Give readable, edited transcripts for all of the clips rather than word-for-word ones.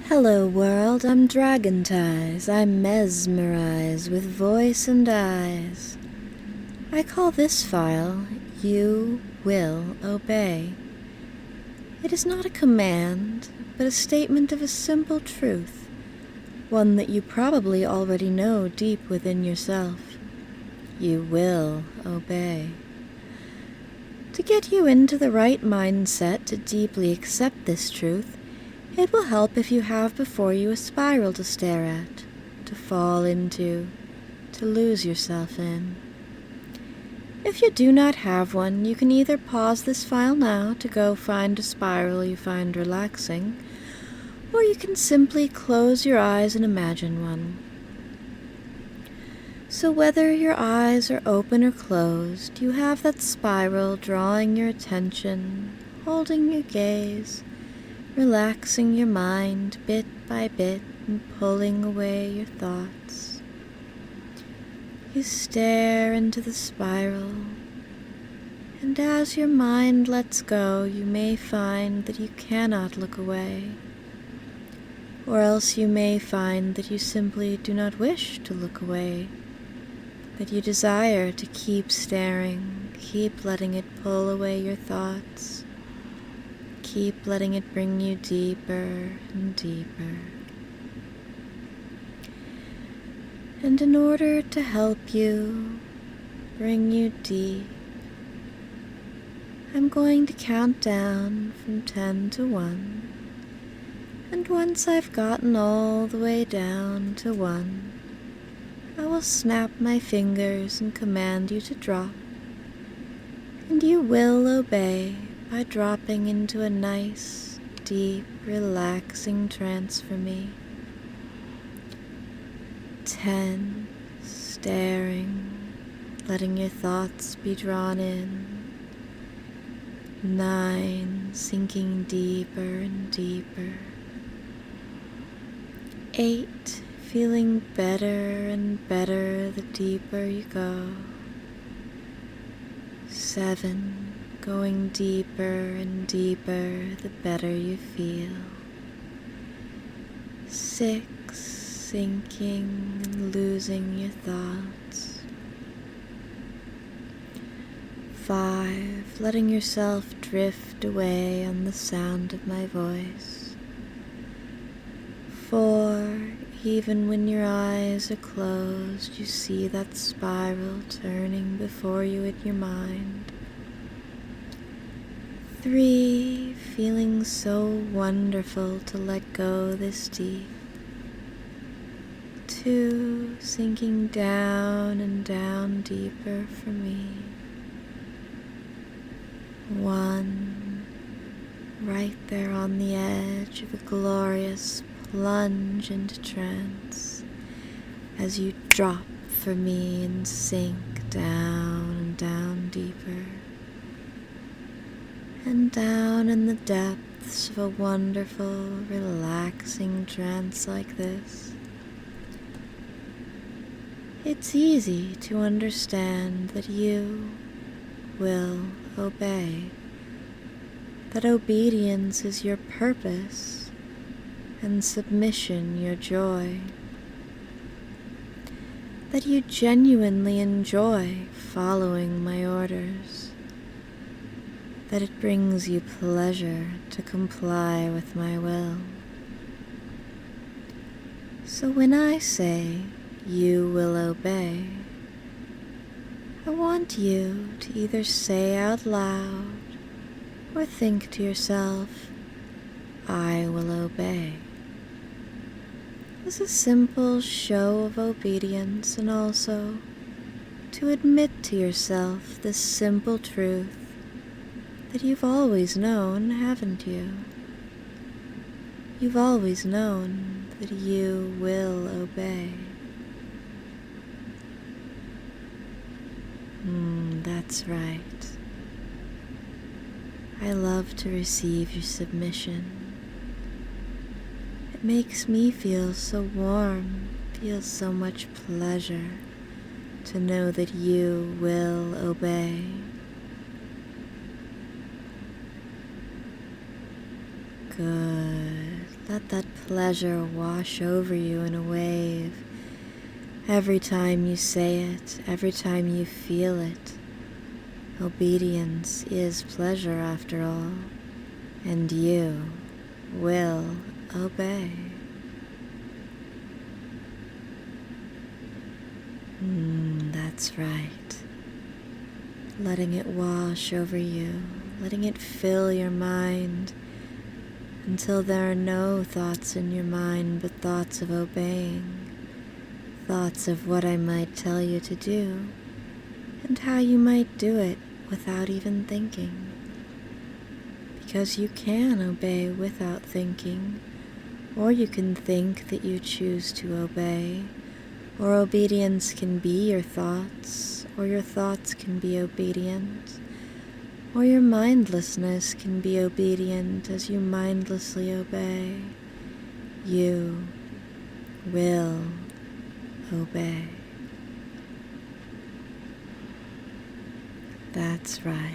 Hello world, I'm Dragontize, I'm mesmerized with voice and eyes. I call this file, You Will Obey. It is not a command, but a statement of a simple truth, one that you probably already know deep within yourself. You will obey. To get you into the right mindset to deeply accept this truth, it will help if you have before you a spiral to stare at, to fall into, to lose yourself in. If you do not have one, you can either pause this file now to go find a spiral you find relaxing, or you can simply close your eyes and imagine one. So whether your eyes are open or closed, you have that spiral drawing your attention, holding your gaze, relaxing your mind bit by bit and pulling away your thoughts. You stare into the spiral, and as your mind lets go, you may find that you cannot look away, or else you may find that you simply do not wish to look away, that you desire to keep staring, keep letting it pull away your thoughts. Keep letting it bring you deeper and deeper. And in order to help you bring you deep, I'm going to count down from 10 to 1. And once I've gotten all the way down to 1, I will snap my fingers and command you to drop. And you will obey by dropping into a nice, deep, relaxing trance for me. 10, staring, letting your thoughts be drawn in. 9, sinking deeper and deeper. 8, feeling better and better the deeper you go. 7, going deeper and deeper the better you feel. 6, sinking and losing your thoughts. 5, letting yourself drift away on the sound of my voice. 4, even when your eyes are closed, you see that spiral turning before you in your mind. 3, feeling so wonderful to let go this deep. 2, sinking down and down deeper for me. 1, right there on the edge of a glorious plunge into trance as you drop for me and sink down and down deeper. And down in the depths of a wonderful, relaxing trance like this, it's easy to understand that you will obey, that obedience is your purpose and submission your joy, that you genuinely enjoy following my orders, that it brings you pleasure to comply with my will. So when I say, you will obey, I want you to either say out loud or think to yourself, I will obey. As a simple show of obedience, and also to admit to yourself this simple truth that you've always known, haven't you? You've always known that you will obey. That's right. I love to receive your submission. It makes me feel so warm, feel so much pleasure to know that you will obey. Good. Let that pleasure wash over you in a wave. Every time you say it, every time you feel it. Obedience is pleasure after all, and you will obey. That's right. Letting it wash over you, letting it fill your mind until there are no thoughts in your mind but thoughts of obeying, thoughts of what I might tell you to do and how you might do it without even thinking. Because you can obey without thinking, or you can think that you choose to obey, or obedience can be your thoughts, or your thoughts can be obedient, or your mindlessness can be obedient as you mindlessly obey. You will obey. That's right.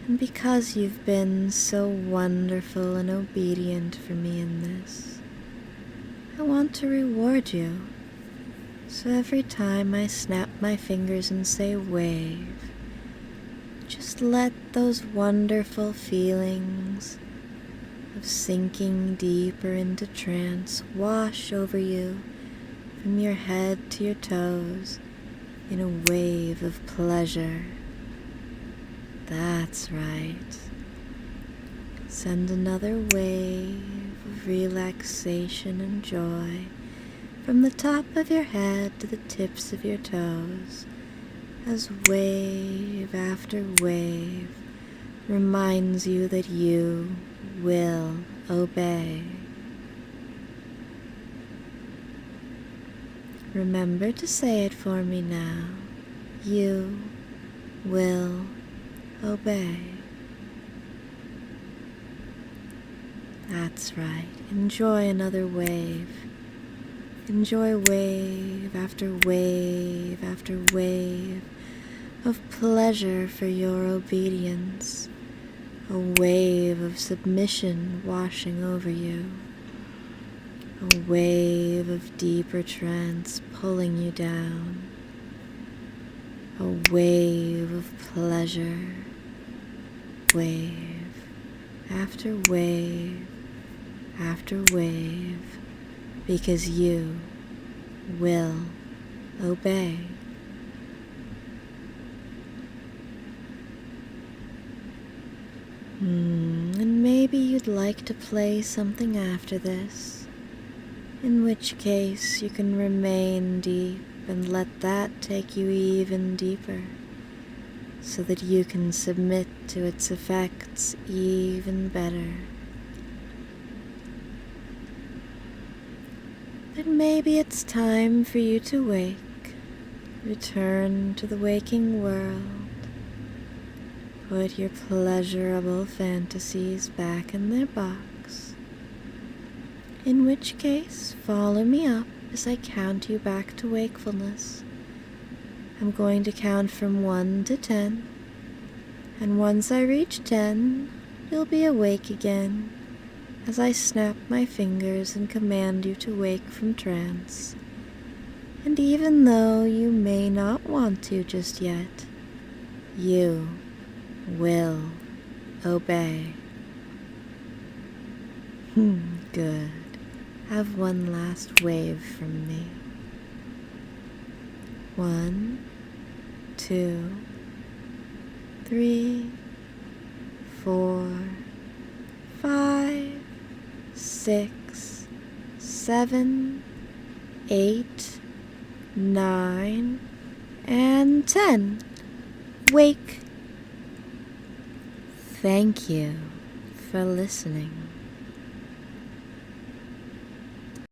And because you've been so wonderful and obedient for me in this, I want to reward you. So every time I snap my fingers and say wave, just let those wonderful feelings of sinking deeper into trance wash over you from your head to your toes in a wave of pleasure. That's right. Send another wave of relaxation and joy from the top of your head to the tips of your toes, as wave after wave reminds you that you will obey. Remember to say it for me now. You will obey. That's right. Enjoy another wave. Enjoy wave after wave after wave of pleasure for your obedience. A wave of submission washing over you. A wave of deeper trance pulling you down. A wave of pleasure. Wave after wave after wave, because you will obey. And maybe you'd like to play something after this, in which case you can remain deep and let that take you even deeper, so that you can submit to its effects even better. But maybe it's time for you to wake, return to the waking world, put your pleasurable fantasies back in their box, in which case follow me up as I count you back to wakefulness. I'm going to count from 1 to 10, and once I reach 10, you'll be awake again, as I snap my fingers and command you to wake from trance. And even though you may not want to just yet, you will obey. Good. Have one last wave from me. 1, 2, 3, 4, 5, 6, 7, 8, 9, and 10. Wake. Thank you for listening.